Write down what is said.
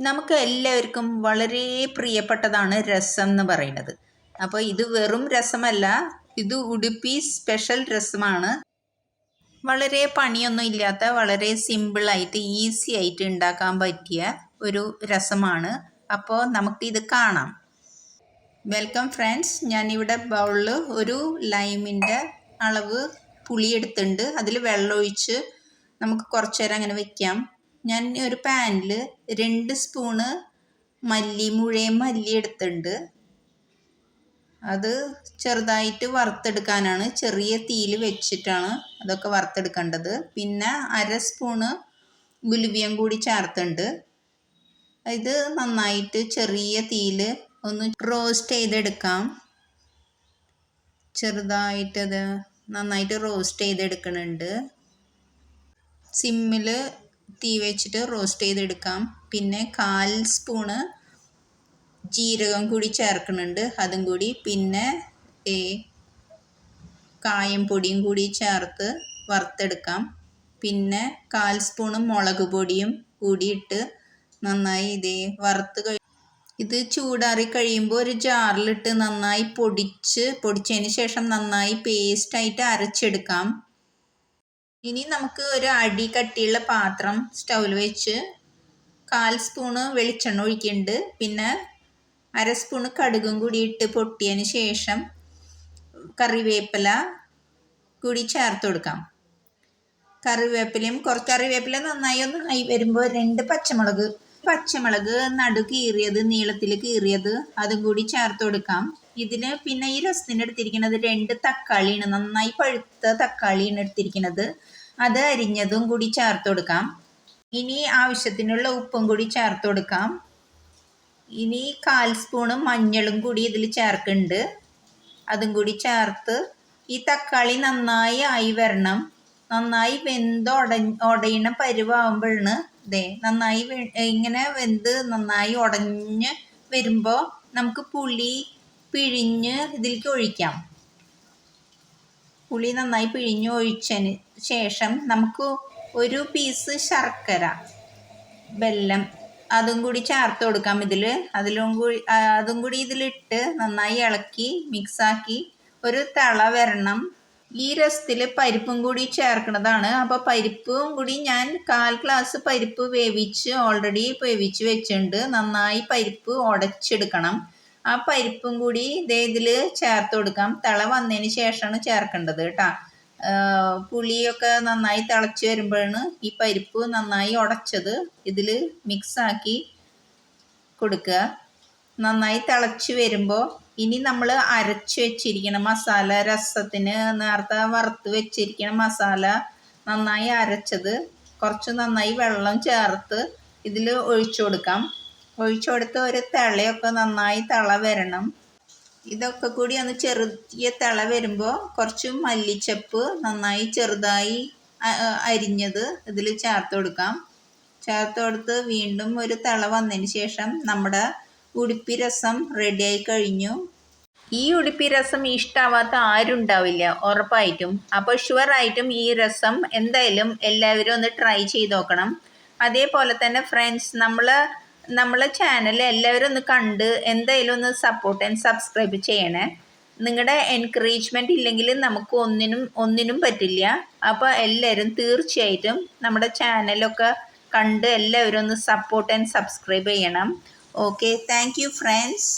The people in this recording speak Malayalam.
നമുക്ക് എല്ലാവർക്കും വളരെ പ്രിയപ്പെട്ടതാണ് രസം എന്ന് പറയുന്നത്. അപ്പോൾ ഇത് വെറും രസമല്ല, ഇത് ഉടുപ്പി സ്പെഷ്യൽ രസമാണ്. വളരെ പണിയൊന്നും ഇല്ലാത്ത, വളരെ സിമ്പിളായിട്ട് ഈസി ആയിട്ട് ഉണ്ടാക്കാൻ പറ്റിയ ഒരു രസമാണ്. അപ്പോൾ നമുക്കിത് കാണാം. Welcome friends. ഞാനിവിടെ ബൗളിൽ ഒരു ലൈമിൻ്റെ അളവ് പുളി എടുത്തിട്ടുണ്ട്. അതിൽ വെള്ളമൊഴിച്ച് നമുക്ക് കുറച്ച് നേരം അങ്ങനെ വെക്കാം. ഞാൻ ഒരു പാനിൽ 2 സ്പൂണ് മുഴുവൻ മല്ലി എടുത്തിട്ടുണ്ട്. അത് ചെറുതായിട്ട് വറുത്തെടുക്കാനാണ്, ചെറിയ തീയിൽ വെച്ചിട്ടാണ് അതൊക്കെ വറുത്തെടുക്കേണ്ടത്. പിന്നെ 1/2 സ്പൂണ് ഉലുവയും കൂടി ചേർത്തുണ്ട്. ഇത് നന്നായിട്ട് ചെറിയ തീയിൽ ഒന്ന് റോസ്റ്റ് ചെയ്തെടുക്കാം. ചെറുതായിട്ടത് നന്നായിട്ട് റോസ്റ്റ് ചെയ്തെടുക്കുന്നുണ്ട്. സിമ്മിൽ തീ വെച്ചിട്ട് റോസ്റ്റ് ചെയ്തെടുക്കാം. പിന്നെ 1/4 സ്പൂണ് ജീരകം കൂടി ചേർക്കുന്നുണ്ട്, അതും കൂടി. പിന്നെ കായം പൊടിയും കൂടി ചേർത്ത് വറുത്തെടുക്കാം. പിന്നെ 1/4 സ്പൂണ് മുളക് പൊടിയും കൂടിയിട്ട് നന്നായി ഇത് ചൂടാറി കഴിയുമ്പോൾ ഒരു ജാറിലിട്ട് നന്നായി പൊടിച്ചതിന് ശേഷം നന്നായി പേസ്റ്റായിട്ട് അരച്ചെടുക്കാം. ഇനി നമുക്ക് ഒരു അടി കട്ടിയുള്ള പാത്രം സ്റ്റൗവിൽ വെച്ച് 1/4 സ്പൂണ് വെളിച്ചെണ്ണ ഒഴിക്കുന്നുണ്ട്. പിന്നെ 1/2 സ്പൂണ് കടുകും കൂടി ഇട്ട് പൊട്ടിയതിന് ശേഷം കറിവേപ്പില കൂടി ചേർത്ത് കൊടുക്കാം. കറിവേപ്പില നന്നായി ഒന്ന് ആയി വരുമ്പോൾ 2 പച്ചമുളക് നടു കീറിയത്, നീളത്തിൽ കീറിയത്, അതും കൂടി ചേർത്ത് കൊടുക്കാം. ഇതിന് പിന്നെ ഈ രസത്തിന് എടുത്തിരിക്കുന്നത് 2 തക്കാളിയാണ്, നന്നായി പഴുത്ത തക്കാളിയാണ് എടുത്തിരിക്കുന്നത്. അത് അരിഞ്ഞതും കൂടി ചേർത്ത് കൊടുക്കാം. ഇനി ആവശ്യത്തിനുള്ള ഉപ്പും കൂടി ചേർത്ത് കൊടുക്കാം. ഇനി 1/4 സ്പൂണ് മഞ്ഞളും കൂടി ഇതിൽ ചേർക്കുന്നുണ്ട്, അതും കൂടി ചേർത്ത് ഈ തക്കാളി നന്നായി ആയി വരണം. നന്നായി വെന്ത് ഉടയണ പരുവാകുമ്പോഴാണ് നന്നായി ഇങ്ങനെ വെന്ത് നന്നായി ഉടഞ്ഞ് വരുമ്പോൾ നമുക്ക് പുളി പിഴിഞ്ഞ് ഇതിലേക്ക് ഒഴിക്കാം. പുളി നന്നായി പിഴിഞ്ഞ് ഒഴിച്ചതിന് ശേഷം നമുക്ക് ഒരു പീസ് ശർക്കര, വെല്ലം, അതും കൂടി ചേർത്ത് കൊടുക്കാം. അതും കൂടി ഇതിലിട്ട് നന്നായി ഇളക്കി മിക്സാക്കി ഒരു തിള വരണം. ഈ രസത്തിൽ പരിപ്പും കൂടി ചേർക്കുന്നതാണ്. അപ്പോൾ പരിപ്പും കൂടി ഞാൻ 1/4 ഗ്ലാസ് പരിപ്പ് ഓൾറെഡി വേവിച്ച് വെച്ചിട്ടുണ്ട്. നന്നായി പരിപ്പ് ഉടച്ചെടുക്കണം. ആ പരിപ്പും കൂടി ഇതിൽ ചേർത്ത് കൊടുക്കാം. തിള വന്നതിന് ശേഷമാണ് ചേർക്കേണ്ടത് കേട്ടോ. പുളിയൊക്കെ നന്നായി തിളച്ച് വരുമ്പോഴാണ് ഈ പരിപ്പ് നന്നായി ഉടച്ചത് ഇതിൽ മിക്സാക്കി കൊടുക്കുക. നന്നായി തിളച്ച് വരുമ്പോൾ ഇനി നമ്മൾ അരച്ച് വെച്ചിരിക്കുന്ന മസാല, രസത്തിന് നേരത്തെ വറുത്ത് വെച്ചിരിക്കുന്ന മസാല നന്നായി അരച്ചത് കുറച്ച് നന്നായി വെള്ളം ചേർത്ത് ഇതിൽ ഒഴിച്ചു കൊടുക്കാം. ഒഴിച്ചു കൊടുത്ത് ഒരു തിളയൊക്കെ നന്നായി തിള വരണം. ഇതൊക്കെ കൂടി ഒന്ന് ചെറിയ തിള വരുമ്പോൾ കുറച്ച് മല്ലിച്ചപ്പ് നന്നായി ചെറുതായി അരിഞ്ഞത് ഇതിൽ ചേർത്ത് കൊടുക്കാം. ചേർത്ത് കൊടുത്ത് വീണ്ടും ഒരു തിള വന്നതിന് ശേഷം നമ്മുടെ ഉടുപ്പി രസം റെഡിയായി കഴിഞ്ഞു. ഈ ഉടുപ്പി രസം ഇഷ്ടമാവാത്ത ആരും ഉണ്ടാവില്ല ഉറപ്പായിട്ടും. അപ്പോൾ ഷുവറായിട്ടും ഈ രസം എന്തായാലും എല്ലാവരും ഒന്ന് ട്രൈ ചെയ്ത് നോക്കണം. അതേപോലെ തന്നെ ഫ്രണ്ട്സ്, നമ്മളെ ചാനൽ എല്ലാവരും ഒന്ന് കണ്ട് എന്തായാലും ഒന്ന് സപ്പോർട്ട് ആൻഡ് സബ്സ്ക്രൈബ് ചെയ്യണേ. നിങ്ങളുടെ എൻകറേജ്മെൻറ്റ് ഇല്ലെങ്കിൽ നമുക്ക് ഒന്നിനും പറ്റില്ല. അപ്പോൾ എല്ലാവരും തീർച്ചയായിട്ടും നമ്മുടെ ചാനലൊക്കെ കണ്ട് എല്ലാവരും ഒന്ന് സപ്പോർട്ട് ആൻഡ് സബ്സ്ക്രൈബ് ചെയ്യണം. Okay, thank you friends.